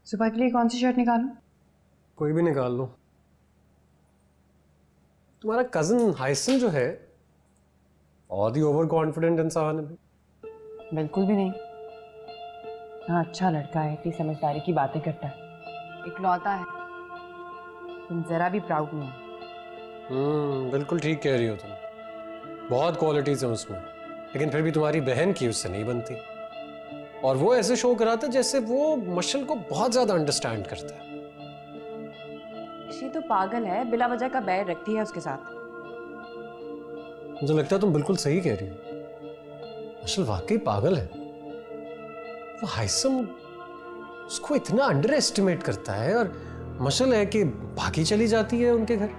सुबह के लिए कौन सी शर्ट निकालूं? कोई भी निकाल लो। तुम्हारा कजन हाइसन जो है और ही ओवर कॉन्फिडेंट इंसान है। बिल्कुल भी नहीं। हाँ, अच्छा लड़का है, इतनी समझदारी की बातें करता है, इकलौता है, तुम जरा भी प्राउड नहीं हो। बिल्कुल ठीक कह रही हो तुम। बहुत क्वालिटीज है उसमें, लेकिन फिर भी तुम्हारी बहन की उससे नहीं बनती। और वो ऐसे शो कराता है जैसे वो मशल को बहुत ज्यादा अंडरस्टैंड करता है। शी तो पागल है, बिला वजह का बैर रखती है उसके साथ। मुझे लगता है तुम बिल्कुल सही कह रही हो। मशल वाकई पागल है। वो हाइसम उसको इतना अंडर एस्टिमेट करता है और मशल है कि भागी चली जाती है उनके घर।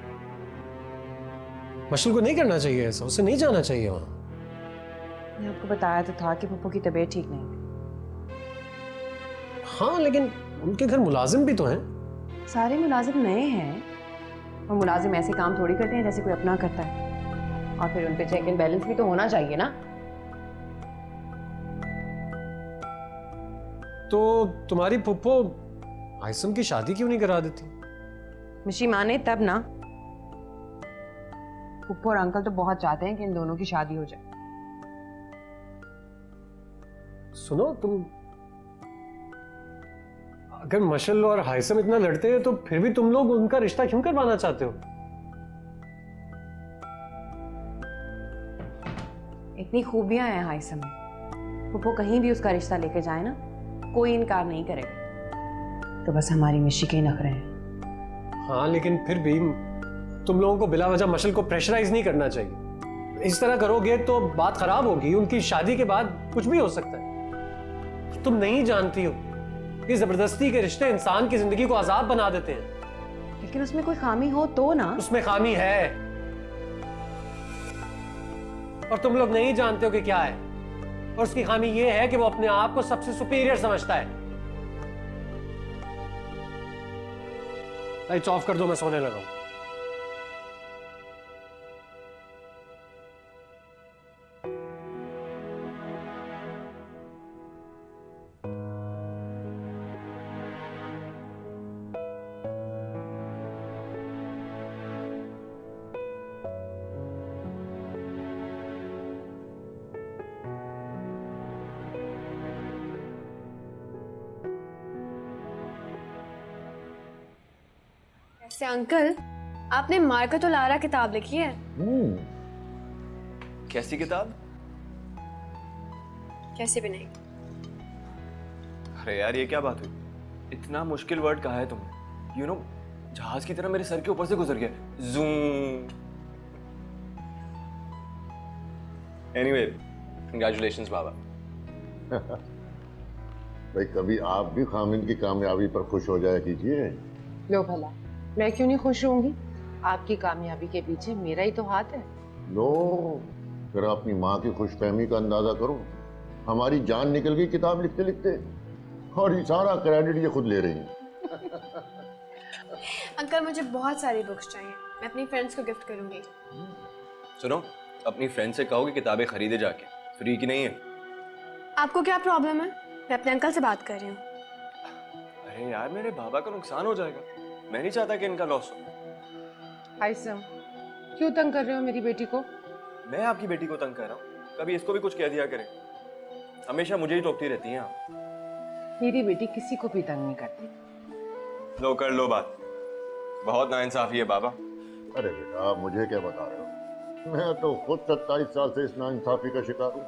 मशल को नहीं करना चाहिए ऐसा, उसे नहीं जाना चाहिए वहां। मैंने आपको बताया तो था कि पप्पू की तबीयत ठीक नहीं है। हाँ, लेकिन उनके घर मुलाजिम भी तो हैं। सारे मुलाजिम नए हैं, और मुलाजिम ऐसे काम थोड़ी करते हैं जैसे कोई अपना करता है। और फिर उन पे चेक एंड बैलेंस भी तो होना चाहिए ना। तो तुम्हारी पुप्पो हाइसम की शादी क्यों नहीं करा देती? मिशी माने तब ना। पप्पू और अंकल तो बहुत चाहते हैं कि इन दोनों की शादी हो जाए। सुनो, तुम अगर मशल और हाइसम इतना लड़ते हैं तो फिर भी तुम लोग उनका रिश्ता क्यों करवाना चाहते हो? इतनी खूबियां हैं हाइसम में, पप्पू कहीं भी उसका रिश्ता लेके जाए ना, कोई इनकार नहीं करेगा। तो बस हमारी मिशी के ही नखरे हैं। हाँ, लेकिन फिर भी तुम लोगों को बिला वजह मशल को प्रेशराइज नहीं करना चाहिए। इस तरह करोगे तो बात खराब होगी। उनकी शादी के बाद कुछ भी हो सकता है। तुम नहीं जानती हो, ये जबरदस्ती के रिश्ते इंसान की जिंदगी को अजाब बना देते हैं। लेकिन उसमें कोई खामी हो तो ना। उसमें खामी है और तुम लोग नहीं जानते हो कि क्या है। और उसकी खामी ये है कि वो अपने आप को सबसे सुपीरियर समझता है। लाइट्स ऑफ कर दो, मैं सोने लगा हूं। ऐसे अंकल, आपने मार्को तो लारा किताब लिखी है। कैसी किताब? कैसे भी नहीं। अरे यार, ये क्या बात हुई? इतना मुश्किल वर्ड कहा है तुमने। यू नो, जहाज की तरह मेरे सर के ऊपर से गुजर गया। जूम। एनीवे, कंग्रेचुलेशंस बाबा। भाई, कभी आप भी खामिन की कामयाबी पर खुश हो जाया कीजिए। लो भला, मैं क्यों नहीं खुश होंगी? आपकी कामयाबी के पीछे मेरा ही तो हाथ है। लो, फिर अपनी माँ की खुशफहमी का अंदाजा करो। हमारी जान निकल गई किताब लिखते लिखते, और ये सारा क्रेडिट ये खुद ले रही हैं। अंकल, मुझे बहुत सारी बुक्स चाहिए, मैं अपनी फ्रेंड्स को गिफ्ट करूंगी। सुनो, अपनी फ्रेंड से कहो कि किताबें खरीदे जाके, फ्री की नहीं है। आपको क्या प्रॉब्लम है? मैं अपने अंकल से बात कर रही हूँ। अरे यार, मेरे बाबा का नुकसान हो जाएगा। मैं नहीं चाहता कि इनका लॉस हो। हाइसम, क्यों तंग कर रहे हो मेरी बेटी को? मैं आपकी बेटी को तंग कर रहा हूँ? कभी इसको भी कुछ कह दिया करें। हमेशा मुझे ही टोकती रहती हैं आप। मेरी बेटी किसी को भी तंग नहीं करती। लो, कर लो बात। बहुत नाइंसाफी है बाबा। अरे बेटा, आप मुझे क्या बता रहे हो? मैं तो खुद 27 साल से इस नाइंसाफी का शिकार हूँ।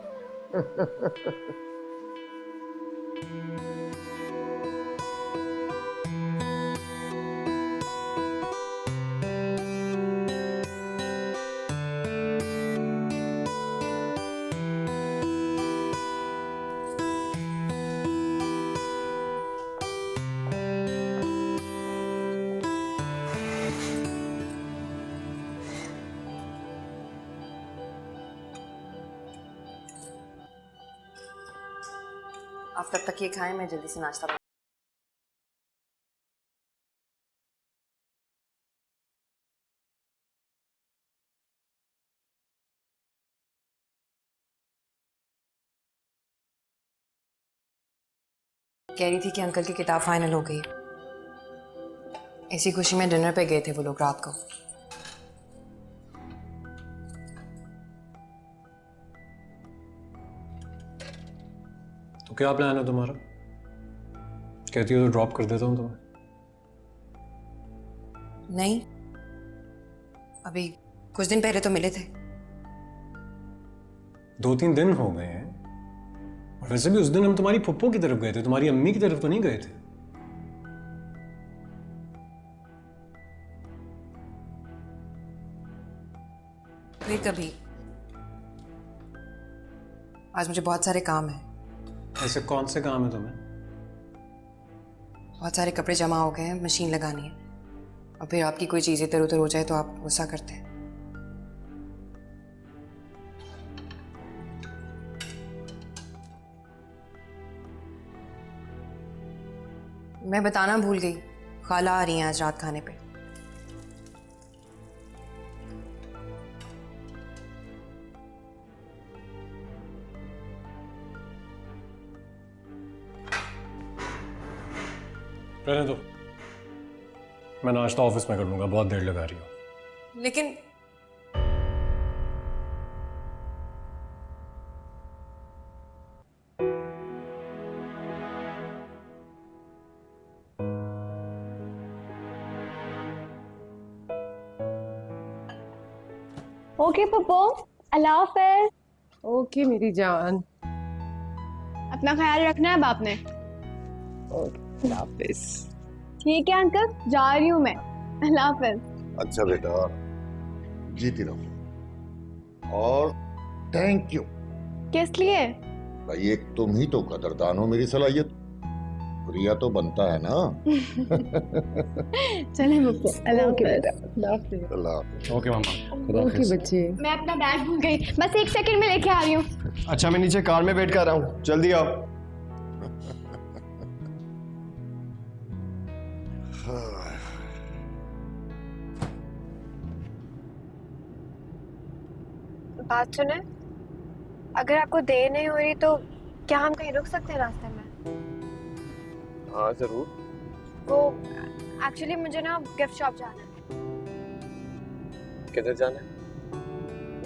आप तब तक ये खाएं, मैं जल्दी से नाश्ता कह रही थी कि अंकल की किताब फाइनल हो गई। इसी खुशी में डिनर पे गए थे वो लोग रात को। तो क्या प्लान है तुम्हारा? कहती हो तो ड्रॉप कर देता हूँ तुम्हें। नहीं, अभी कुछ दिन पहले तो मिले थे। 2-3 दिन हो गए हैं। और वैसे भी उस दिन हम तुम्हारी फुप्पो की तरफ गए थे, तुम्हारी अम्मी की तरफ तो नहीं गए थे। फिर कभी। आज मुझे बहुत सारे काम हैं। ऐसे कौन से काम है तुम्हें? बहुत सारे कपड़े जमा हो गए हैं, मशीन लगानी है। और फिर आपकी कोई चीज़ इधर उधर हो जाए तो आप गुस्सा करते हैं। मैं बताना भूल गई, खाला आ रही हैं आज रात खाने पे। रहने दो, मैं नाश्ता ऑफिस में कर लूंगा, बहुत देर लगा रही हो। लेकिन ओके पप्पो, अल्लाह हाफ़िज़। ओके मेरी जान। अपना ख्याल रखना है अब आपने। ओके हाफिज। ठीक है अंकल, जा रही हूँ मैं। अल्लाह हाफ़िज़। अच्छा बेटा, जीती रहो। और थैंक यू। किस लिए? भाई एक तुम ही तो कदरदान हो मेरी सलाहियत, प्रिया तो बनता है ना। चले पप्पो, अल्लाह हाफ़िज़। अल्लाह हाफिज। ओके मामा। ओके बच्चे। मैं अपना बैग भूल गई, बस 1 सेकंड में लेके आ रही हूँ। अच्छा, मैं नीचे कार में वेट कर रहा हूँ, जल्दी आओ। बात सुने, अगर आपको देर नहीं हो रही तो क्या हम कहीं रुक सकते हैं रास्ते में? हाँ जरूर। वो एक्चुअली मुझे ना गिफ्ट शॉप जाना है। किधर जाना है?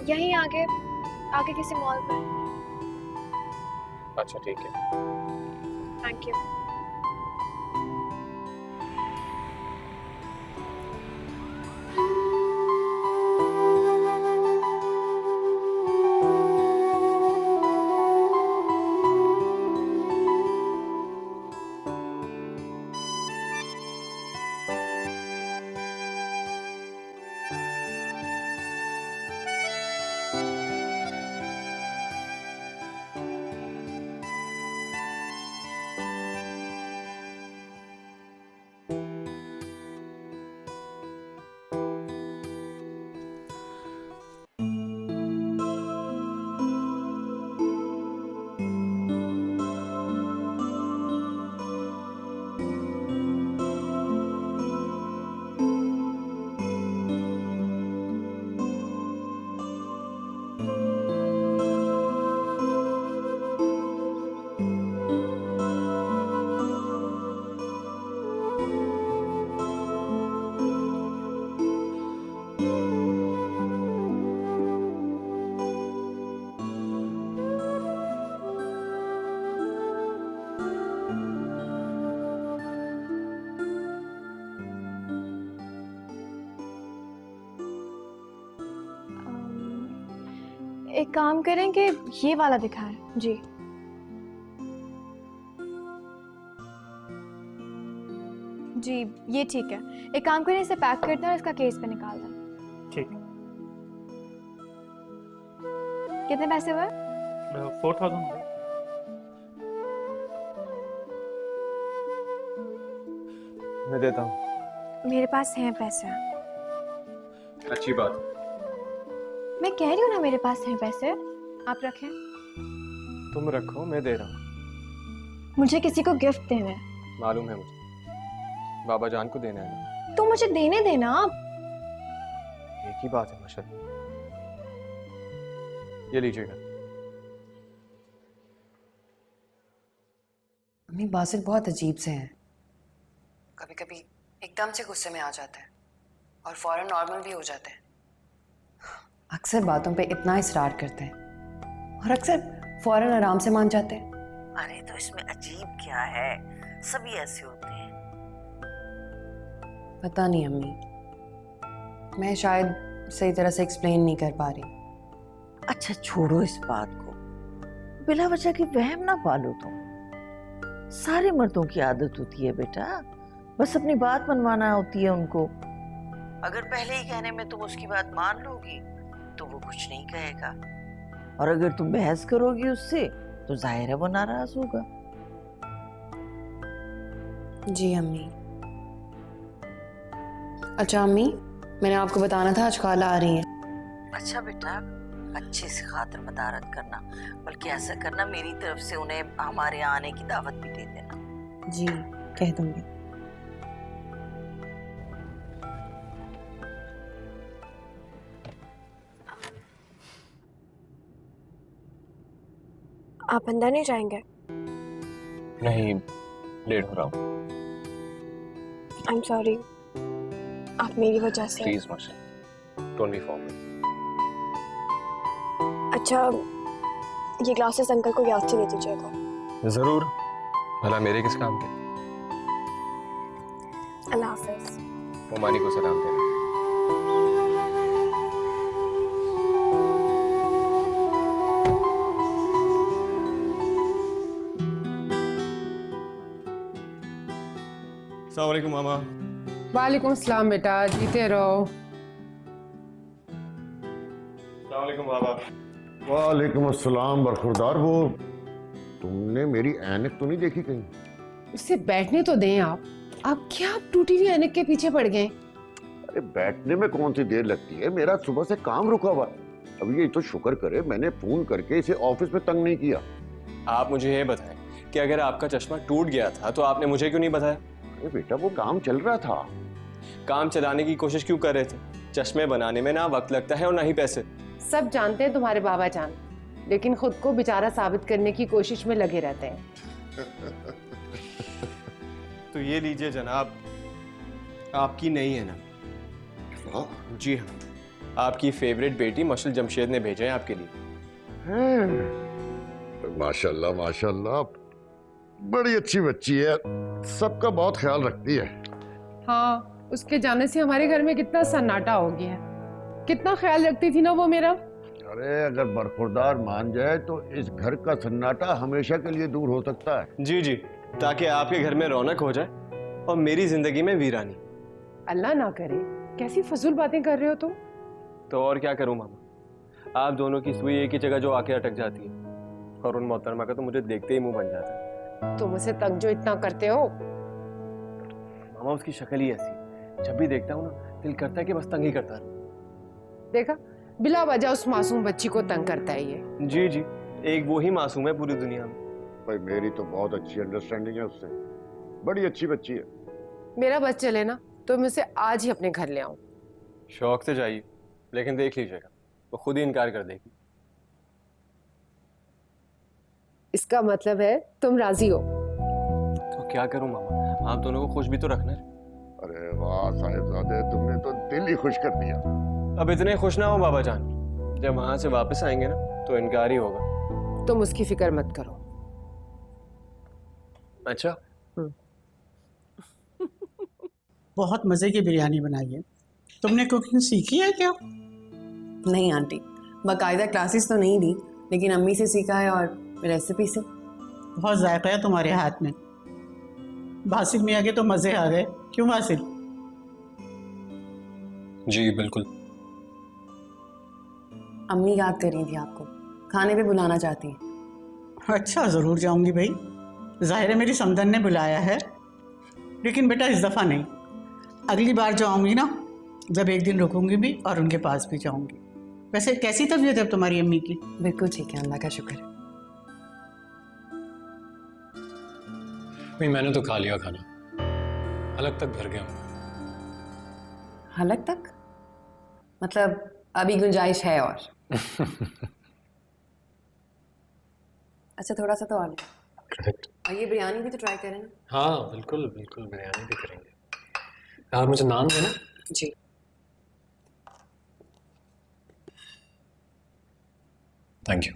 यहीं आगे आगे किसी मॉल में। अच्छा ठीक है। Thank you. एक काम करें कि ये वाला दिखाएं। जी जी, ये ठीक है। एक काम करें, इसे पैक कर दें और इसका केस पे निकाल दें। ठीक। कितने पैसे हुए? 4000। मैं देता हूँ। मेरे पास हैं पैसे। अच्छी बात। मैं कह रही हूँ ना मेरे पास हैं पैसे, आप रखें। तुम रखो, मैं दे रहा हूँ। मुझे किसी को गिफ्ट देना है। मालूम है मुझे, बाबा जान को देना है ना। तो मुझे देने देना आप। एक ही बात है मशद। ये लीजिएगा। अम्मी बासित बहुत अजीब से हैं। कभी कभी एकदम से गुस्से में आ जाते हैं और फौरन नॉर्मल भी हो जाते हैं। अक्सर बातों पे इतना इसरार करते हैं और अक्सर फौरन आराम से मान जाते हैं। अरे तो इसमें अजीब क्या है, सभी ऐसे होते हैं। पता नहीं अम्मी, मैं शायद सही तरह से एक्सप्लेन नहीं कर पा रही। अच्छा छोड़ो इस बात को, बिला वजह की वहम ना पालो तुम। सारे मर्दों की आदत होती है बेटा, बस अपनी बात मनवाना होती है उनको। अगर पहले ही कहने में तुम उसकी बात मान लोगी तो वो कुछ नहीं कहेगा, और अगर तुम बहस करोगी उससे तो जाहिर है वो नाराज होगा। जी अम्मी। अच्छा अम्मी, मैंने आपको बताना था आज खाला आ रही हैं। अच्छा बेटा, अच्छे से खातिर मदारत करना, बल्कि ऐसा करना मेरी तरफ से उन्हें हमारे यहाँ आने की दावत भी दे देना। जी कह दूंगी। आप अंदर नहीं जाएंगे? नहीं, लेट हो रहा हूँ। आई एम सॉरी, आप मेरी वजह से। प्लीज माशा, डोंट बी फॉरमल। अच्छा, ये ग्लासेस अंकल को याद से दे दीजिएगा। जरूर, भला मेरे किस काम के। अल्लाह हाफिज। मोमानी को सलाम देना। अस्सलाम वालेकुम मामा। वालेकुम सलाम बेटा, जीते रहो। अस्सलाम वालेकुम बाबा। वालेकुम अस्सलाम बरखुरदार। वो तुमने मेरी ऐनक तो नहीं देखी कहीं? उससे बैठने तो दें आप क्या टूटी हुई ऐनक के पीछे पड़ गए? अरे बैठने में कौन सी देर लगती है, मेरा सुबह से काम रुका हुआ है। अब ये तो शुक्र करे मैंने फोन करके इसे ऑफिस में तंग नहीं किया। आप मुझे ये बताएं कि अगर आपका चश्मा टूट गया था तो आपने मुझे क्यों नहीं बताया? अरे बेटा वो काम चल रहा था। काम चलाने की कोशिश क्यों कर रहे थे? चश्मे बनाने में ना वक्त लगता है और ना ही पैसे। सब जानते हैं तुम्हारे बाबा जान, लेकिन खुद को बेचारा साबित करने की कोशिश में लगे रहते हैं। तो ये लीजिए जनाब, आपकी नहीं है ना? जी हाँ, आपकी फेवरेट बेटी मशल जमशेद ने भेजा है आपके लिए। माशाल्लाह माशाल्लाह, बड़ी अच्छी बच्ची है, सबका बहुत ख्याल रखती है। हाँ, उसके जाने से हमारे घर में कितना सन्नाटा हो गया है। कितना ख्याल रखती थी ना वो मेरा। अरे अगर बरखुरदार मान जाए तो इस घर का सन्नाटा हमेशा के लिए दूर हो सकता है। जी जी, ताकि आपके घर में रौनक हो जाए और मेरी जिंदगी में वीरानी। अल्लाह ना करे, कैसी फजूल बातें कर रहे हो तुम। तो और क्या करूं मामा, आप दोनों की सुई एक ही जगह जो आके अटक जाती है, और उन मोहतरमा का तो मुझे देखते ही मुंह बन जाता है। तुम उसे तंग जो इतना करते हो। मामा उसकी शक्ल ही ऐसी, जब भी देखता हूँ ना दिल करता है कि बस तंग ही करता रहे। देखा, बिला वजह उस मासूम बच्ची को तंग करता है ये। जी जी, एक वो ही मासूम है पूरी दुनिया में। भाई मेरी तो बहुत अच्छी अंडरस्टैंडिंग है उससे, बड़ी अच्छी बच्ची है। मेरा बस चले ना तो मैं उसे आज ही अपने घर ले आऊं। शौक से जाइए, लेकिन देख लीजिएगा वो खुद ही इनकार कर देगी। इसका मतलब है तुम राजी हो? तो क्या करूं मामा, आप दोनों को खुश भी तो रखना है। अरे वाह साहिबजादे, तुमने तो दिल ही खुश कर दिया। अब इतने खुश ना हो बाबा जान, जब वहां से वापस आएंगे ना तो इनकार ही होगा। तुम उसकी फिक्र मत करो। अच्छा, बहुत मज़े की बिरयानी बनाई है। तुमने कुकिंग सीखी है क्या? नहीं आंटी, बाकायदा क्लासेस तो नहीं ली, लेकिन अम्मी से सीखा है और रेसिपी से। बहुत जायका है तुम्हारे हाथ में। बासिल मियाँ के तो मज़े आ गए। क्यों बासिल? जी बिल्कुल। अम्मी याद कर रही थी आपको, खाने पे बुलाना चाहती हैं। अच्छा, ज़रूर जाऊंगी भाई। ज़ाहिर है मेरी समदन ने बुलाया है, लेकिन बेटा इस दफ़ा नहीं। अगली बार जो आऊँगी ना, जब एक दिन रुकूंगी भी और उनके पास भी जाऊंगी। वैसे कैसी तबीयत है तुम्हारी अम्मी की? बिल्कुल ठीक है, अल्लाह का शुक्र है। भाई मैंने तो खा लिया खाना, हलक तक भर गया हूँ। हलक तक? मतलब अभी गुंजाइश है और? अच्छा थोड़ा सा तो और। करेक्ट। और ये बिरयानी भी तो ट्राई करें ना। हाँ बिल्कुल बिल्कुल, बिरयानी भी करेंगे। यार मुझे नान देना। जी। Thank you.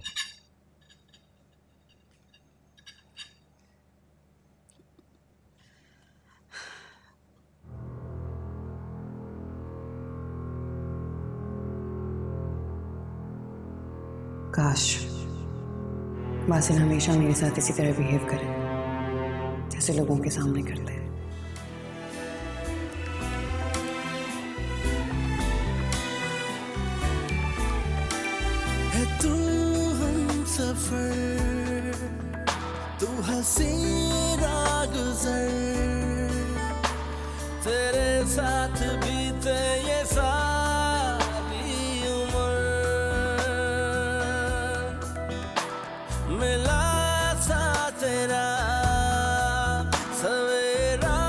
काश बासिल हमेशा मेरे साथ इसी तरह बिहेव करे जैसे लोगों के सामने करते हैं। है तू हम सफर, तू हंसी रागुज़र, तेरे साथ बीते ये सारी उम्र, मिला सा तेरा सवेरा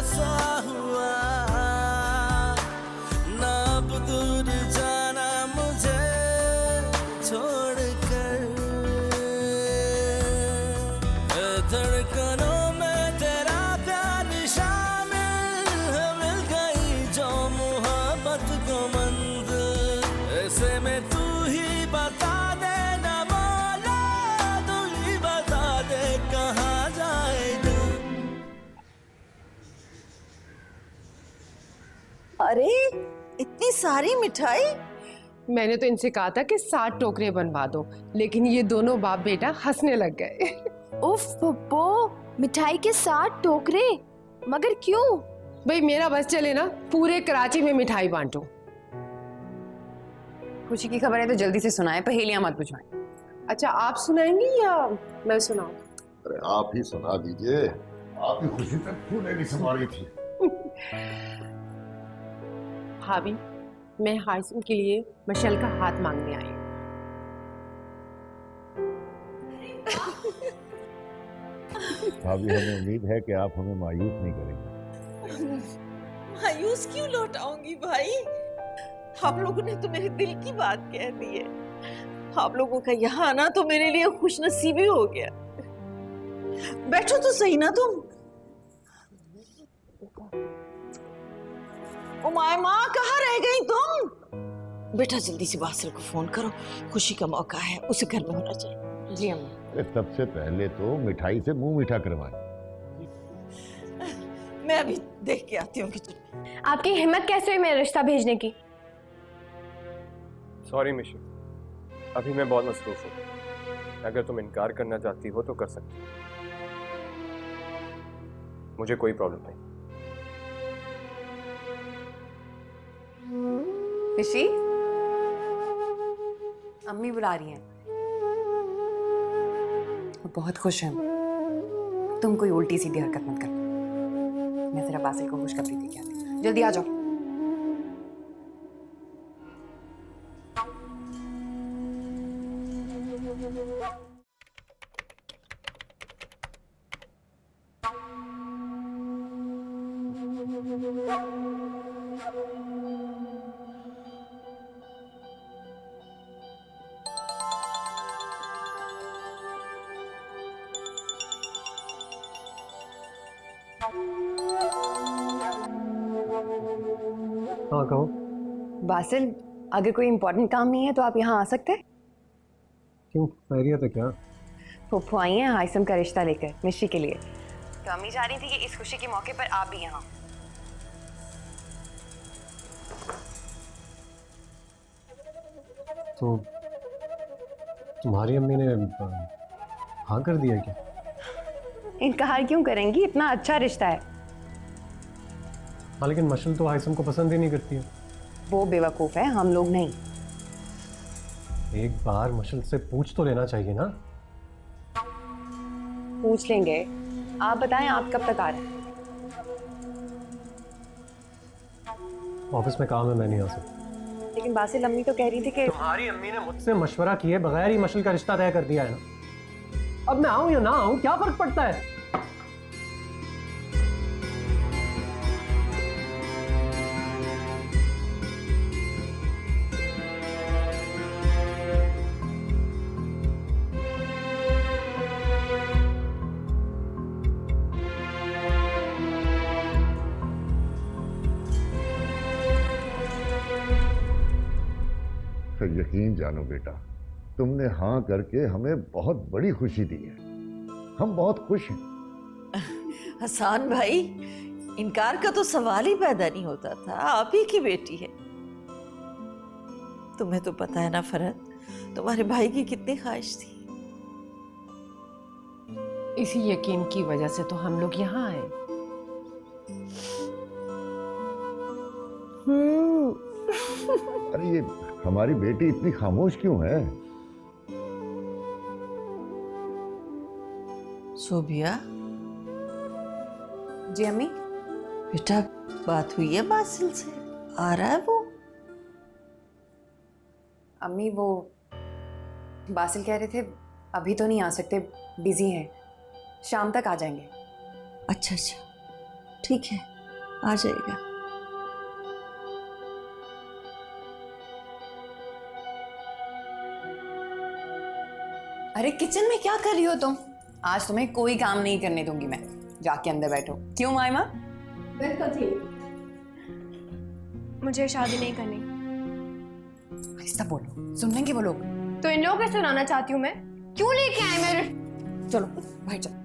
सा हुआ, ना अब दूर जाना मुझे छोड़कर, धड़कनों में तेरा प्यार शामिल है, मिल गई जो मोहब्बत को मंजिल, ऐसे में तू ही बता दे ना मौला, तू ही बता दे कहाँ जाए तू। अरे इतनी सारी मिठाई। मैंने तो इनसे कहा था कि 7 टोकरे बनवा दो, लेकिन ये दोनों बाप बेटा हंसने लग गए। उफ पप्पो, मिठाई के 7 टोकरे, मगर क्यों? भाई मेरा बस चले ना, पूरे कराची में मिठाई बांटो। खुशी की खबर है तो जल्दी से सुनाए, पहेलियां मत बुझवाएं। अच्छा आप सुनाएंगी या मैं सुनाऊं? अरे आप ही सुना दीजिए, आप ही खुशी तक फूले नहीं संभाली थी। भाभी, मैं हासिम के लिए मशल का हाथ मांगने आई हूँ। भाभी हमें उम्मीद है कि आप हमें मायूस नहीं करेंगे। मायूस क्यों लौटाऊंगी भाई? आप लोगों ने तो मेरे दिल की बात कह दी है। आप लोगों का यहाँ आना तो मेरे लिए खुशनसीबी हो गया। बैठो तो सही ना तुम। ओ माय माँ, कहाँ रह गई तुम? बेटा जल्दी से बासिल को फोन करो, खुशी का मौका है, उसे घर में होना चाहिए। जी अम्मा। अरे सबसे पहले तो मिठाई से मुंह मीठा करवाएं। मैं अभी देख के आती हूँ किचन। आपकी हिम्मत कैसे हुई मेरा रिश्ता भेजने की? सॉरी मिशी, अभी मैं बहुत मसरूफ हूँ। अगर तुम इनकार करना चाहती हो तो कर सकती हो, मुझे कोई प्रॉब्लम नहीं। खुशी, अम्मी बुला रही हैं। वो बहुत खुश हैं। तुम कोई उल्टी सीधी हरकत मत कर। मैं जरा बासिल को खुशखबरी दे के आती हूँ। जल्दी आ जाओ। हाँ कहो। बासिल, अगर कोई इम्पोर्टेंट काम नहीं है तो आप यहाँ आ सकते हैं। क्यों, खैरियत है क्या? फुफ्फू आई हैं हासिम का रिश्ता लेकर मिशी के लिए, तो अम्मी चाह रही थी कि इस खुशी के मौके पर आप भी यहाँ। तो तुम्हारी अम्मी ने हाँ कर दिया क्या? इनकार क्यों करेंगी, इतना अच्छा रिश्ता है। हाँ लेकिन मशल तो हासिम को पसंद ही नहीं करती है। वो बेवकूफ़ है, हम लोग नहीं। एक बार मशल से पूछ तो लेना चाहिए ना। पूछ लेंगे। आप बताएं, आप कब तक आ रहे हैं? ऑफिस में काम है, मैं नहीं आ सकता। लेकिन बासिल, अम्मी तो कह रही थी कि तुम्हारी अम्मी ने मुझसे मशवरा किए बगैर ही मशल का रिश्ता तय कर दिया है ना। अब मैं आऊं या ना आऊं, क्या फर्क पड़ता है? यकीन जानो बेटा, तुमने हाँ करके हमें बहुत बड़ी खुशी दी है। हम बहुत खुश हैं। हसन भाई, इनकार का तो सवाल ही पैदा नहीं होता था। आप ही की बेटी है। तुम्हें तो पता है ना फरहत, तुम्हारे भाई की कितनी ख्वाहिश थी। इसी यकीन की वजह से तो हम लोग यहाँ आए। अरे ये हमारी बेटी इतनी खामोश क्यों है? सोबिया, जी अम्मी। बेटा बात हुई है बासिल से? आ रहा है वो? अम्मी वो बासिल कह रहे थे अभी तो नहीं आ सकते, बिजी हैं, शाम तक आ जाएंगे। अच्छा अच्छा, ठीक है, आ जाएगा। अरे किचन में क्या कर रही हो तुम? आज तुम्हें कोई काम नहीं करने दूंगी मैं। जाके अंदर बैठो। क्यों मायमा? मुझे शादी नहीं करनी। ऐसा बोलो, सुनने की बोलो। तो इन लोगों को सुनाना चाहती हूँ मैं। क्यों लेके आए मेरे? चलो भाई चलो।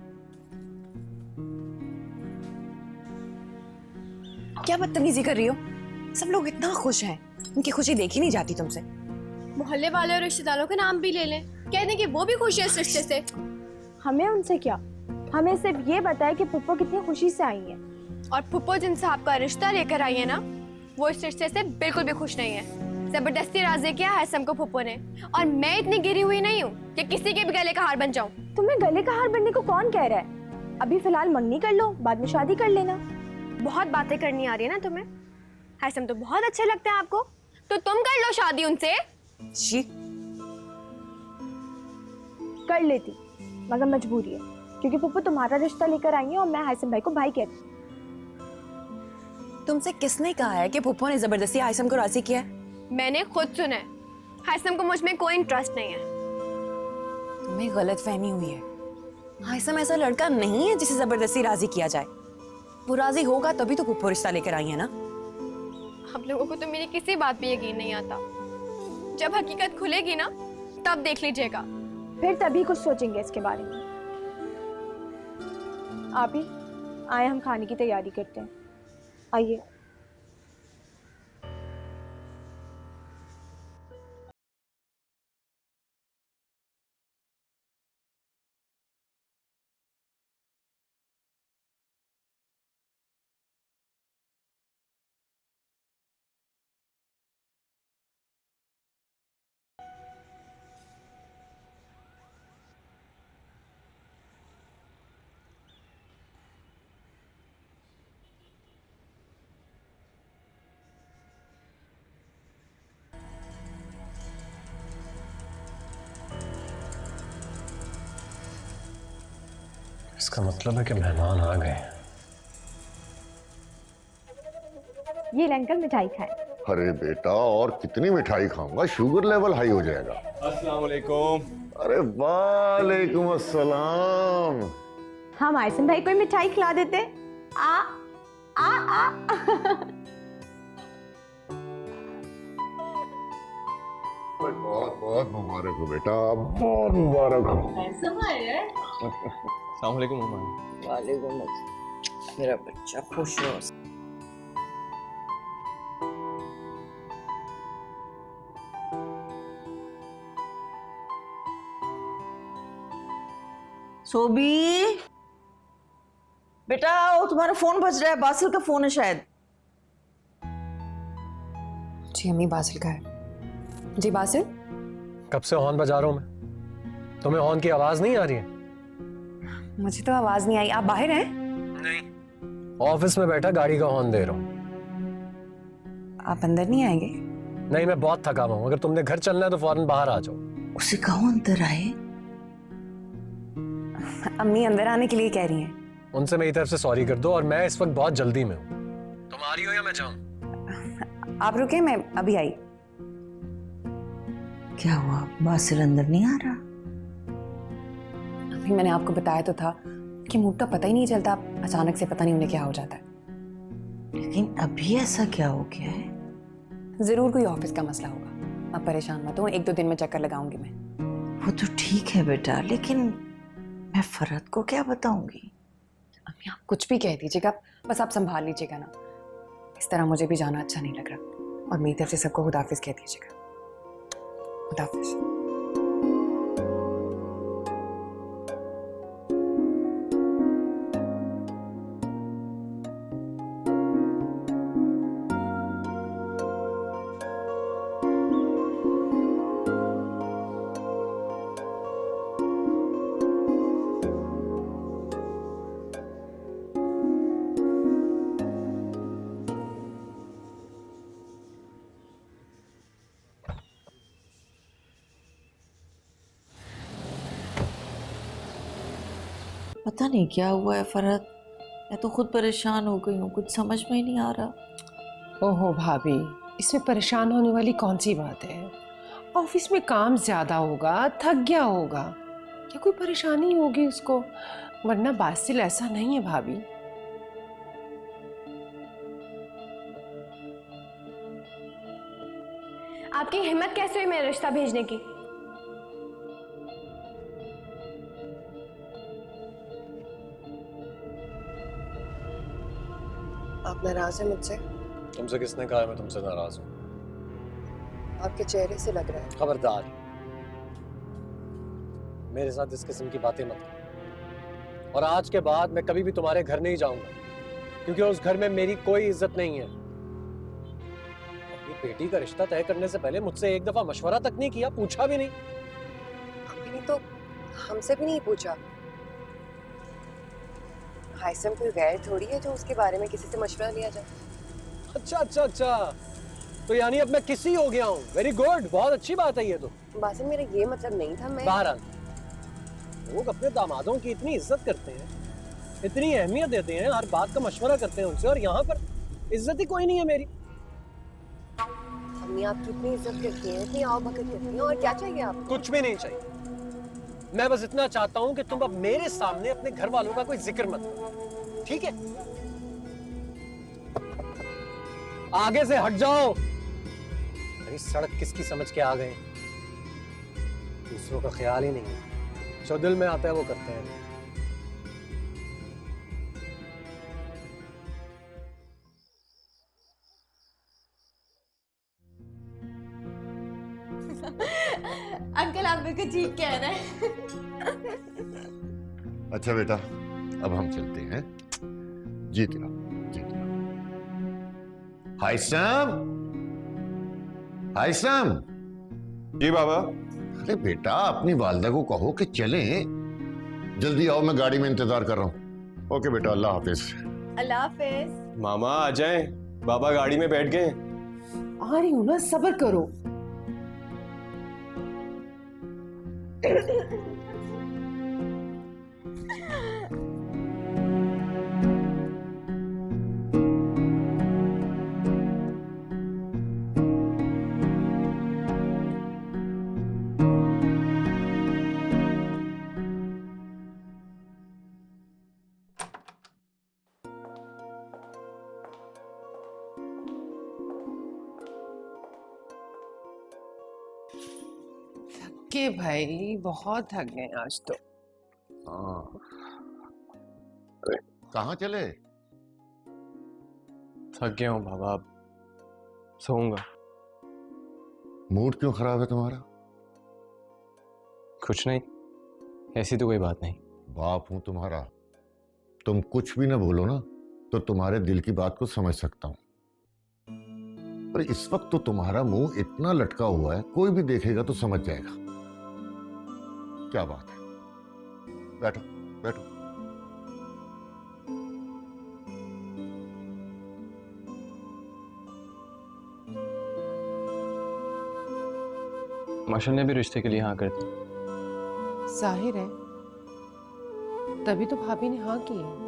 क्या बदतमीजी कर रही हो? सब लोग इतना खुश हैं, उनकी खुशी देखी नहीं जाती तुमसे। मोहल्ले वाले और रिश्तेदारों के नाम भी ले लें, कह दें कि वो भी खुश है इस रिश्ते से। हमें उनसे क्या, हमें सिर्फ ये बताया कि पुप्पो कितनी खुशी से आई है। और पुप्पो जिनसे आपका रिश्ता लेकर आई है ना, वो इस रिश्ते से बिल्कुल भी खुश नहीं है। जबरदस्ती राजी किया है हैसम को पुप्पो ने। और मैं इतनी गिरी हुई नहीं हूँ कि किसी के भी गले का हार बन जाऊं। तुम्हें गले का हार बनने को कौन कह रहा है? अभी फिलहाल मंगनी कर लो, बाद में शादी कर लेना। बहुत बातें करनी आ रही है ना तुम्हें। हैसम तो बहुत अच्छे लगते हैं आपको, तो तुम कर लो शादी उनसे। जी कर लेती, मगर मजबूरी है, क्योंकि पुप्पो तुम्हारा रिश्ता लेकर आई है और मैं हैसम भाई को भाई कहती। तुमसे किसने कहा है कि पुप्पो ने जबरदस्ती हैसम को राजी किया है? मैंने खुद सुना है। हैसम को मुझ में कोई इंटरेस्ट नहीं है। तुम्हें गलतफहमी हुई है। हैसम ऐसा लड़का नहीं है जिसे जबरदस्ती राजी किया जाए। वो राजी होगा तभी तो पुप्पो रिश्ता लेकर आई है ना। आप लोगों को तो मेरी किसी बात पे यकीन नहीं आता। जब हकीकत खुलेगी ना, तब देख लीजिएगा, फिर तभी कुछ सोचेंगे इसके बारे में। आप ही आए, हम खाने की तैयारी करते हैं। आइए। इसका मतलब है कि मेहमान आ गए। ये अंकल मिठाई खाएं। अरे बेटा, और कितनी मिठाई खाऊंगा, शुगर लेवल हाई हो जाएगा। अस्सलाम वालेकुम। अरे वालेकुम अस्सलाम। हम आयसन भाई को मिठाई खिला देते। आ आ आ बहुत बहुत मुबारक हो बेटा, बहुत मुबारक हो। अस्सलाम वालेकुम उम्मा। वालेकुम अस्सलाम। मेरा बच्चा खुश हो। सोबी बेटा, वो तुम्हारा फोन बज रहा है। बासिल का फोन है शायद। जी अम्मी, बासिल का है। जी बासिल। कब से हॉर्न बजा रहा हूं मैं? तुम्हें हॉर्न की आवाज नहीं आ रही है? मुझे तो आवाज नहीं आई। आप बाहर हैं? नहीं, ऑफिस में बैठा गाड़ी का हॉर्न दे रहा हूं। आप अंदर नहीं आएंगे? नहीं, मैं बहुत थका हुआ हूं। अगर तुमने घर चलना है तो फौरन बाहर आ जाओ। उसे कहो अंदर आए। अम्मी अंदर आने के लिए कह रही हैं। उनसे मेरी तरफ से सॉरी कर दो, और मैं इस वक्त बहुत जल्दी में हूं। तुम आ रही हो या मैं जाऊं? आप रुके, मैं अभी आई। क्या हुआ, बासिल अंदर नहीं आ रहा? अभी मैंने आपको बताया तो था कि मूड का पता ही नहीं चलता, अचानक से पता नहीं उन्हें क्या हो जाता है। लेकिन अभी ऐसा क्या हो गया है? जरूर कोई ऑफिस का मसला होगा। अब परेशान मत हो, 1-2 दिन में चक्कर लगाऊंगी मैं। वो तो ठीक है बेटा, लेकिन मैं फरहत को क्या बताऊंगी? अम्मी आप कुछ भी कह दीजिएगा, बस आप संभाल लीजिएगा ना। इस तरह मुझे भी जाना अच्छा नहीं लग रहा। और मेरी तरफ से सबको खुदाफिज कह दीजिएगा। खुदाफिज। पता नहीं क्या हुआ है फरहत, मैं तो खुद परेशान हो गई हूँ, कुछ समझ में ही नहीं आ रहा। ओहो भाभी, इसमें परेशान होने वाली कौन सी बात है? ऑफिस में काम ज्यादा होगा, थक गया होगा, क्या कोई परेशानी होगी उसको? वरना बासिल ऐसा नहीं है भाभी। आपकी हिम्मत कैसे हुई मेरा रिश्ता भेजने की? आप नाराज हैं मुझसे? तुमसे किसने कहा है मैं तुमसे नाराज हूँ? आपके चेहरे से लग रहा है। खबरदार, मेरे साथ इस किस्म की बातें मत करो। और आज के बाद मैं कभी भी तुम्हारे घर नहीं जाऊंगा, क्योंकि उस घर में मेरी कोई इज्जत नहीं है। अपनी बेटी का रिश्ता तय करने से पहले मुझसे एक दफा मशवरा तक नहीं किया, पूछा भी नहीं। अभी नहीं तो हमसे भी नहीं पूछा। हाइसम कोई गैर थोड़ी है जो उसके बारे में किसी से मशवरा लिया जाए। अच्छा अच्छा अच्छा, तो यानी अब मैं किसी हो गया हूँ। वेरी गुड, बहुत अच्छी बात है ये तो। बासिल मेरा ये मतलब नहीं था। मैं बहरहाल, लोग अपने दामादों की इतनी इज्जत करते हैं, इतनी अहमियत देते हैं, हर बात का मशवरा करते हैं उनसे, और यहाँ पर इज्जत ही कोई नहीं है मेरी। अम्मी आपकी इतनी इज्जत करती हैं, इतनी आओ भगत करती हैं, और क्या चाहिए आपको? कुछ भी नहीं चाहिए। मैं बस इतना चाहता हूँ कि तुम अब मेरे सामने अपने घर वालों का कोई जिक्र मत करो, ठीक है? आगे से हट जाओ। अरे सड़क किसकी समझ के आ गए, दूसरों का ख्याल ही नहीं है, जो दिल में आता है वो करते हैं। अंकल आप बिल्कुल ठीक कह रहे हैं। अच्छा बेटा, अब हम चलते हैं। जीत रहा, जीत रहा। हाइसम, हाइसम। जी बाबा। अरे बेटा, अपनी वालदा को कहो कि चलें। जल्दी आओ, मैं गाड़ी में इंतजार कर रहा हूँ। ओके बेटा, अल्लाह हाफिज। अल्लाह हाफिज। मामा आ जाएं, बाबा गाड़ी में बैठ गए। आ रही हूँ ना, सब्र करो। के भाई बहुत थक गए आज तो। हाँ, अरे कहाँ चले? थक गया हूँ बाबा, अब सोऊंगा। मूड क्यों खराब है तुम्हारा? कुछ नहीं, ऐसी तो कोई बात नहीं। बाप हूं तुम्हारा, तुम कुछ भी ना बोलो ना तो तुम्हारे दिल की बात को समझ सकता हूं। पर इस वक्त तो तुम्हारा मुंह इतना लटका हुआ है, कोई भी देखेगा तो समझ जाएगा। क्या बात है? बैठो बैठो। माशा ने भी रिश्ते के लिए हाँ कर दी। जाहिर है, तभी तो भाभी ने हाँ की है।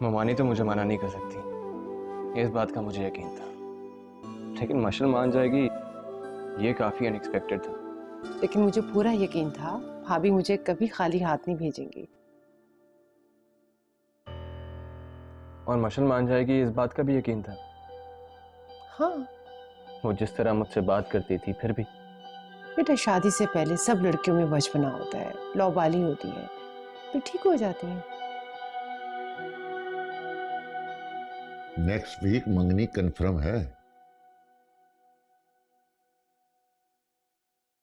ममानी तो मुझे मना नहीं कर सकती, इस बात का मुझे यकीन था। लेकिन मशल मान जाएगी, ये काफी अनएक्सपेक्टेड था। लेकिन मुझे पूरा यकीन था भाभी मुझे कभी खाली हाथ नहीं भेजेंगी। और मशल मान जाएगी, इस बात का भी यकीन था। हाँ, वो जिस तरह मुझसे बात करती थी फिर भी। बेटा शादी से पहले सब लड़कियों में बचपना होता है, लौबाली होती है, तो ठीक हो जाती है। नेक्स्ट वीक मंगनी कंफर्म है।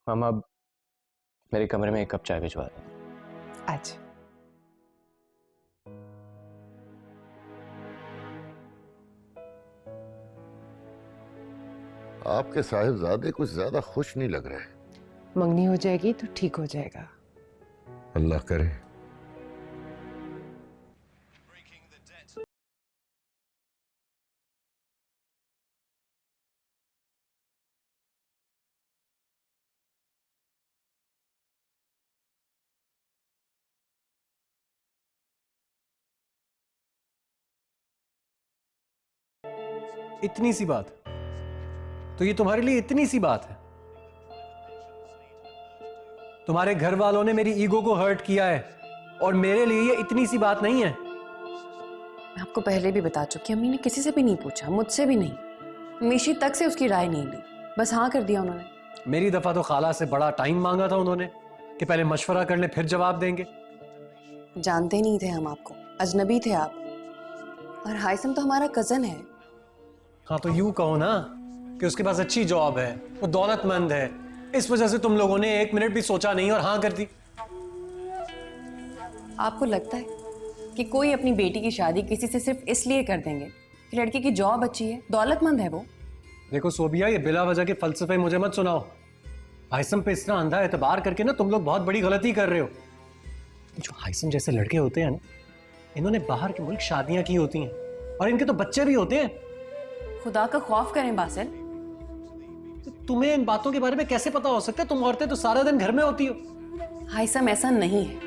मामा अब मेरे कमरे में 1 कप चाय भिजवा दो। अच्छा। आपके साहिबजादे कुछ ज्यादा खुश नहीं लग रहे। मंगनी हो जाएगी तो ठीक हो जाएगा। अल्लाह करे। इतनी सी बात, तो ये तुम्हारे लिए इतनी सी बात है? तुम्हारे घर वालों ने मेरी ईगो को हर्ट किया है और मेरे लिए ये इतनी सी बात नहीं है। मैं आपको पहले भी बता चुकी, अम्मी ने किसी से भी नहीं पूछा, मुझसे भी नहीं, मीशी तक से उसकी राय नहीं ली, बस हाँ कर दिया उन्होंने। मेरी दफा तो खाला से बड़ा टाइम मांगा था उन्होंने कि पहले मशवरा कर ले फिर जवाब देंगे। जानते नहीं थे हम आपको, अजनबी थे आप, और हाइसम तो हमारा कजन है। हाँ तो यूं कहो ना कि उसके पास अच्छी जॉब है, वो दौलतमंद है, इस वजह से तुम लोगों ने 1 मिनट भी सोचा नहीं और हाँ कर दी। आपको लगता है कि कोई अपनी बेटी की शादी किसी से सिर्फ इसलिए कर देंगे कि लड़की की जॉब अच्छी है, दौलतमंद है वो? देखो सोबिया, ये बिला वजह के फलसफे मुझे मत सुनाओ। हाइसम पे इतना अंधा एतबार करके ना तुम लोग बहुत बड़ी गलती कर रहे हो। जो हाइसम जैसे लड़के होते हैं ना, इन्होंने बाहर के मुल्क शादियां की होती हैं और इनके तो बच्चे भी होते हैं। खुदा का खौफ करें बासिल। तो तुम्हें इन बातों के बारे में कैसे पता हो सकता है? तुम औरतें तो सारा दिन घर में होती हो। हाइसम ऐसा नहीं है।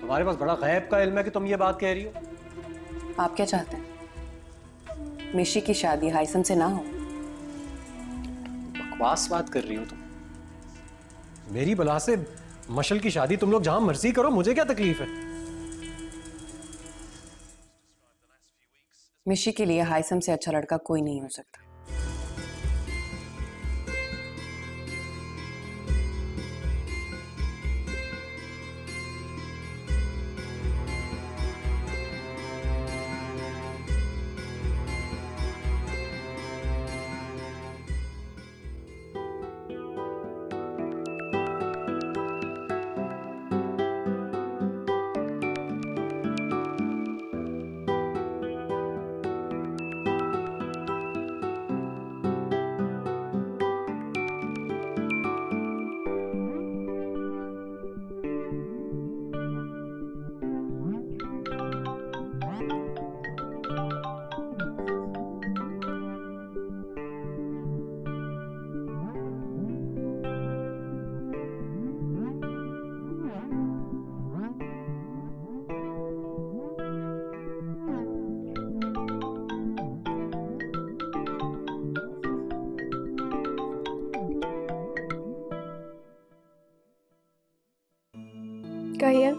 तुम्हारे पास बड़ा गैब का इल्म है कि तुम ये बात कह रही हो। आप क्या चाहते हैं? मिशी की शादी हाइसम से ना हो? बकवास बात कर रही हो तुम। मेरी बला से मशल की शादी तुम लोग जहां मर्जी करो, मुझे क्या तकलीफ है? मिशी के लिए हाइसम से अच्छा लड़का कोई नहीं हो सकता। कहिए।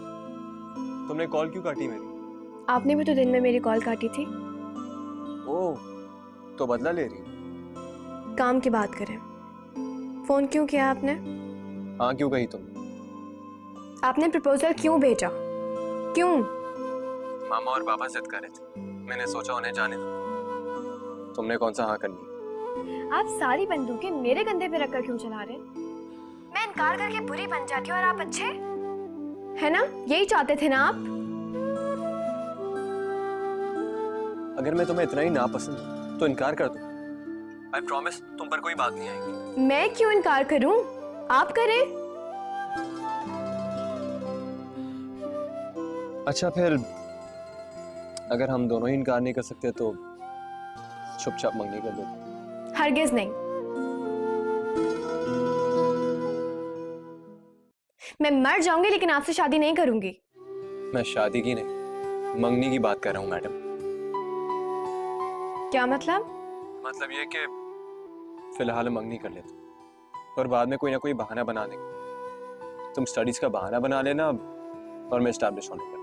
तुमने कॉल क्यों काटी मेरी? आपने भी तो दिन में मेरी कॉल काटी थी। ओह, तो बदला ले रही? काम की बात करें। फोन क्यों किया आपने? हाँ क्यों कही तुम? आपने प्रपोजल क्यों भेजा? क्यों? मामा और पापा जिद कर रहे थे, मैंने सोचा उन्हें जाने दो। तुमने कौन सा हाँ कर ली? आप सारी बंदूकें मेरे कंधे पे रखकर क्यों चला रहे? मैं इनकार करके बुरी बन जाती हूँ और आप अच्छे, है ना? यही चाहते थे ना आप? अगर मैं तुम्हें इतना ही नापसंद हूं, तो इनकार कर दो। आई प्रॉमिस तुम पर कोई बात नहीं आएगी। मैं क्यों इनकार करूं? आप करें। अच्छा फिर अगर हम दोनों ही इनकार नहीं कर सकते तो चुपचाप मंगनी कर दो। हरगिज नहीं। मैं मर जाऊंगी लेकिन आपसे शादी नहीं करूंगी। मैं शादी की नहीं, मंगनी की बात कर रहा हूँ मैडम। क्या मतलब? मतलब ये कि फिलहाल मंगनी कर लेते और बाद में कोई ना कोई बहाना बना देंगे। तुम स्टडीज का बहाना बना लेना और मैं एस्टैब्लिश होने का।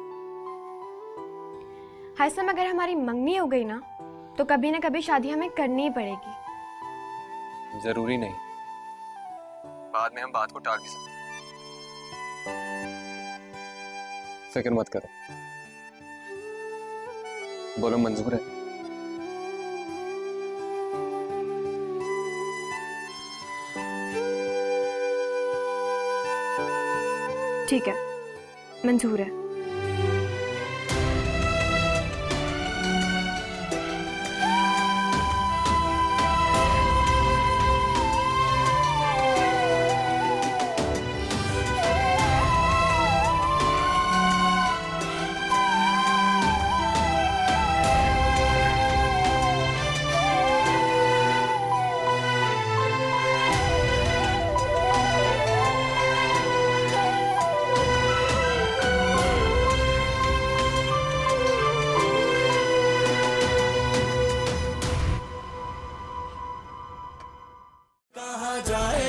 हाइसम, अगर हमारी मंगनी हो गई ना तो कभी ना कभी शादी हमें करनी ही पड़ेगी। जरूरी नहीं, बाद में हम बात को टाल भी सकते हैं। फिक्र मत करो, बोलो मंजूर है? ठीक है, मंजूर है। कहाँ जाए